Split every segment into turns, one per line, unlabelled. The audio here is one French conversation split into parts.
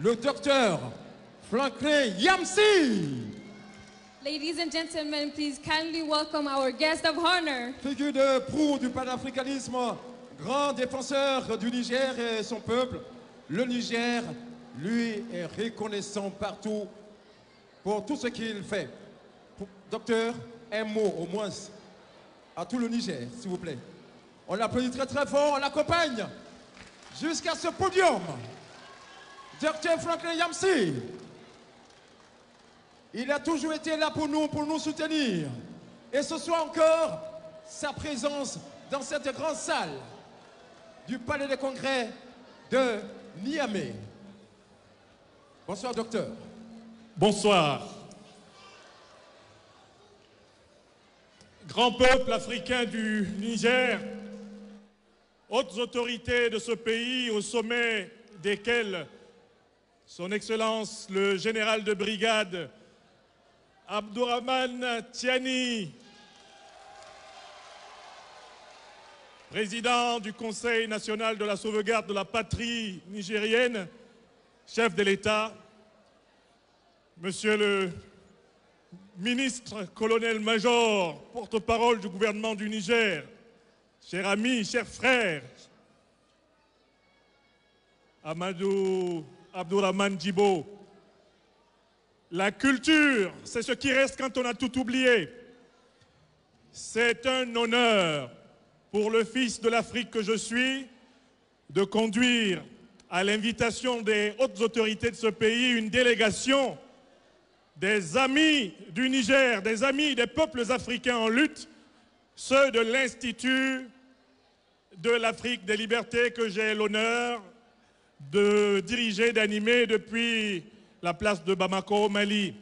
le docteur Franklin Yamsi.
Ladies and gentlemen, please kindly welcome our guest of honor.
Figure de proue du panafricanisme, grand défenseur du Niger et son peuple, le Niger, lui, est reconnaissant partout pour tout ce qu'il fait. Docteur, un mot au moins à tout le Niger, s'il vous plaît. On l'applaudit très très fort, on l'accompagne jusqu'à ce podium. Docteur Franklin Yamsi, il a toujours été là pour nous soutenir. Et ce soir encore, sa présence dans cette grande salle du Palais des Congrès de Niamey. Bonsoir, docteur.
Bonsoir. Grand peuple africain du Niger, hautes autorités de ce pays, au sommet desquelles Son Excellence le général de brigade Abdourahmane Tiani, président du Conseil national de la sauvegarde de la patrie nigérienne, chef de l'État, Monsieur le ministre colonel-major, porte-parole du gouvernement du Niger, chers amis, chers frères, Amadou Abdourahmane Djibo, la culture, c'est ce qui reste quand on a tout oublié. C'est un honneur pour le fils de l'Afrique que je suis de conduire à l'invitation des hautes autorités de ce pays une délégation des amis du Niger, des amis des peuples africains en lutte, ceux de l'Institut de l'Afrique des libertés que j'ai l'honneur de diriger, d'animer depuis la place de Bamako au Mali.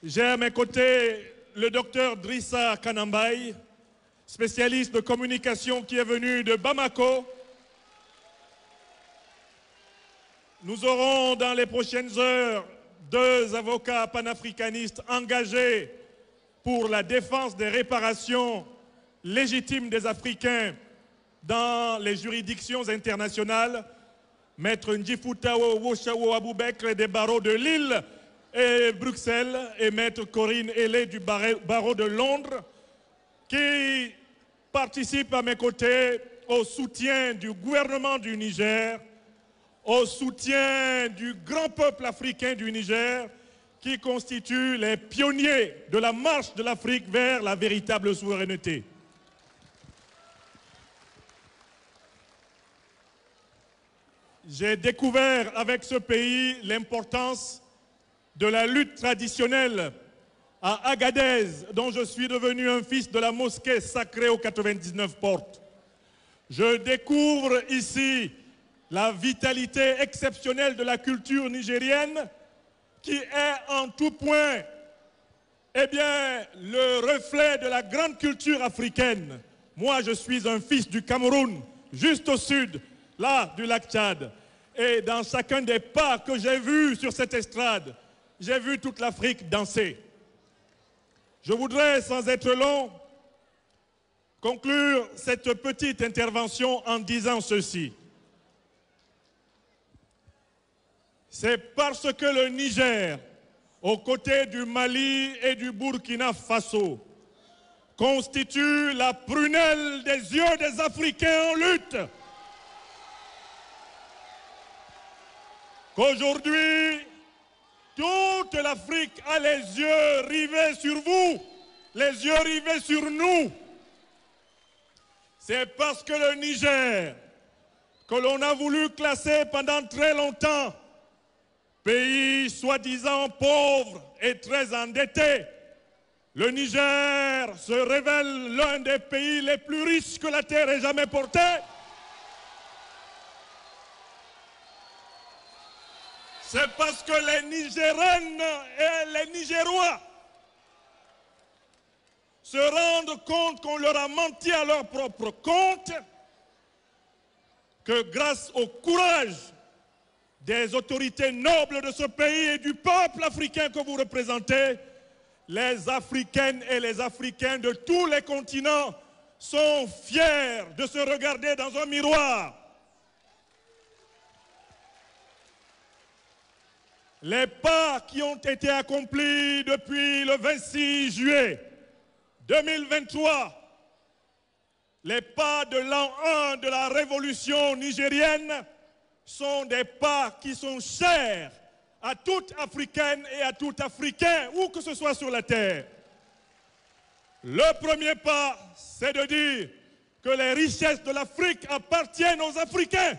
J'ai à mes côtés le docteur Drissa Kanambaye, spécialiste de communication qui est venu de Bamako. Nous aurons dans les prochaines heures 2 avocats panafricanistes engagés pour la défense des réparations légitimes des Africains dans les juridictions internationales, Maître Ndjifutao Woshawo Aboubekre des barreaux de Lille et Bruxelles et Maître Corinne Hellé du barreau de Londres, qui participent à mes côtés au soutien du gouvernement du Niger, au soutien du grand peuple africain du Niger, qui constitue les pionniers de la marche de l'Afrique vers la véritable souveraineté. J'ai découvert avec ce pays l'importance de la lutte traditionnelle à Agadez, dont je suis devenu un fils de la mosquée sacrée aux 99 portes. Je découvre ici la vitalité exceptionnelle de la culture nigérienne qui est en tout point le reflet de la grande culture africaine. Moi, je suis un fils du Cameroun, juste au sud, là, du lac Tchad. Et dans chacun des pas que j'ai vus sur cette estrade, j'ai vu toute l'Afrique danser. Je voudrais, sans être long, conclure cette petite intervention en disant ceci. C'est parce que le Niger, aux côtés du Mali et du Burkina Faso, constitue la prunelle des yeux des Africains en lutte, qu'aujourd'hui, toute l'Afrique a les yeux rivés sur vous, les yeux rivés sur nous. C'est parce que le Niger, que l'on a voulu classer pendant très longtemps, pays soi-disant pauvre et très endetté, le Niger se révèle l'un des pays les plus riches que la terre ait jamais porté. C'est parce que les Nigériennes et les Nigérois se rendent compte qu'on leur a menti à leur propre compte, que grâce au courage des autorités nobles de ce pays et du peuple africain que vous représentez, les Africaines et les Africains de tous les continents sont fiers de se regarder dans un miroir. les pas qui ont été accomplis depuis le 26 juillet 2023, les pas de l'an 1 de la révolution nigérienne sont des pas qui sont chers à toute Africaine et à tout Africain, où que ce soit sur la terre. Le premier pas, c'est de dire que les richesses de l'Afrique appartiennent aux Africains.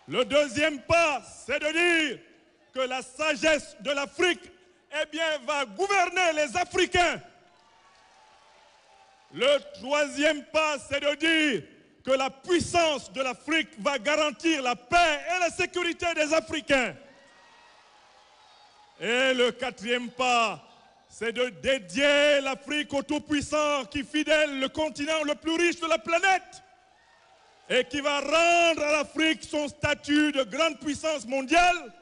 Le deuxième pas, c'est de dire que la sagesse de l'Afrique, eh bien, va gouverner les Africains. Le troisième pas, c'est de dire que la puissance de l'Afrique va garantir la paix et la sécurité des Africains. Et le quatrième pas, c'est de dédier l'Afrique au Tout-Puissant qui fidèle le continent le plus riche de la planète et qui va rendre à l'Afrique son statut de grande puissance mondiale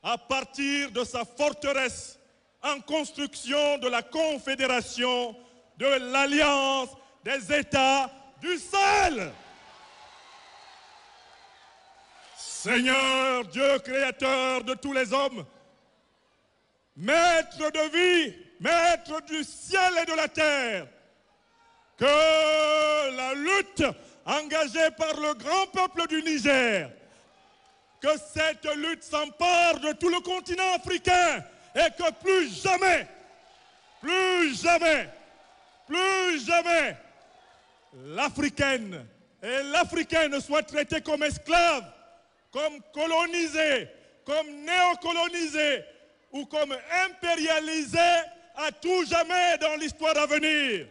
à partir de sa forteresse en construction de la Confédération de l'Alliance des États du Sahel. Seigneur Dieu créateur de tous les hommes, maître de vie, maître du ciel et de la terre, que la lutte engagée par le grand peuple du Niger, que cette lutte s'empare de tout le continent africain et que plus jamais, l'Africaine et l'Africain ne soient traités comme esclaves, comme colonisés, comme néocolonisés ou comme impérialisés à tout jamais dans l'histoire à venir.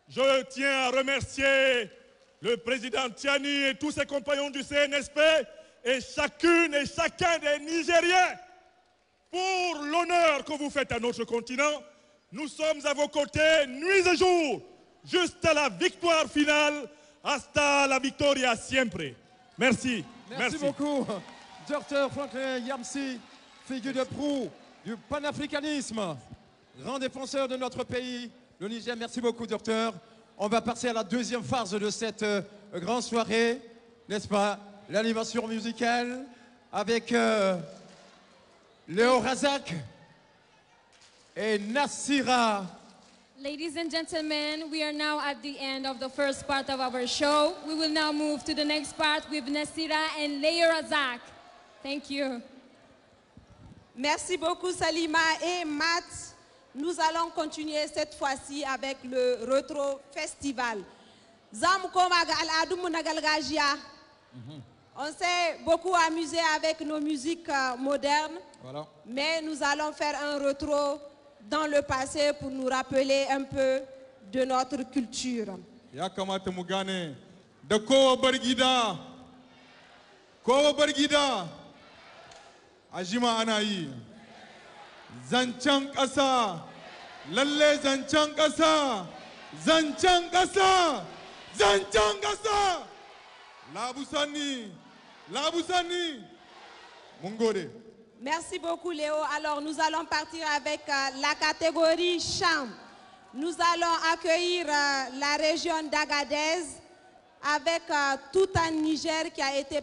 Je tiens à remercier le président Tiani et tous ses compagnons du CNSP et chacune et chacun des Nigériens pour l'honneur que vous faites à notre continent. Nous sommes à vos côtés nuit et jour, jusqu'à la victoire finale. Hasta la victoria siempre. Merci.
Merci beaucoup, Dr Franklin Yamsi, figure de proue du panafricanisme, grand défenseur de notre pays, le Niger. Merci beaucoup, docteur. On va passer à la deuxième phase de cette grande soirée, n'est-ce pas? L'animation musicale avec Léo Razak et Nassira.
Ladies and gentlemen, we are now at the end of the first part of our show. We will now move to the next part with Nassira and Leo Razak. Thank you.
Merci beaucoup Salima et Matt. Nous allons continuer cette fois-ci avec le Retro Festival. On s'est beaucoup amusé avec nos musiques modernes, voilà. Mais nous allons faire un retro dans le passé pour nous rappeler un peu de notre culture.
Ya kamata mu gane da kowa bar gida ajima ana yi zancen ƙasa, lalle zancen ƙasa, zancen ƙasa, zancen ƙasa. Labusani, mun gode.
Merci beaucoup Léo. Alors nous allons partir avec la catégorie chant. Nous allons accueillir la région d'Agadez avec tout un Niger qui a été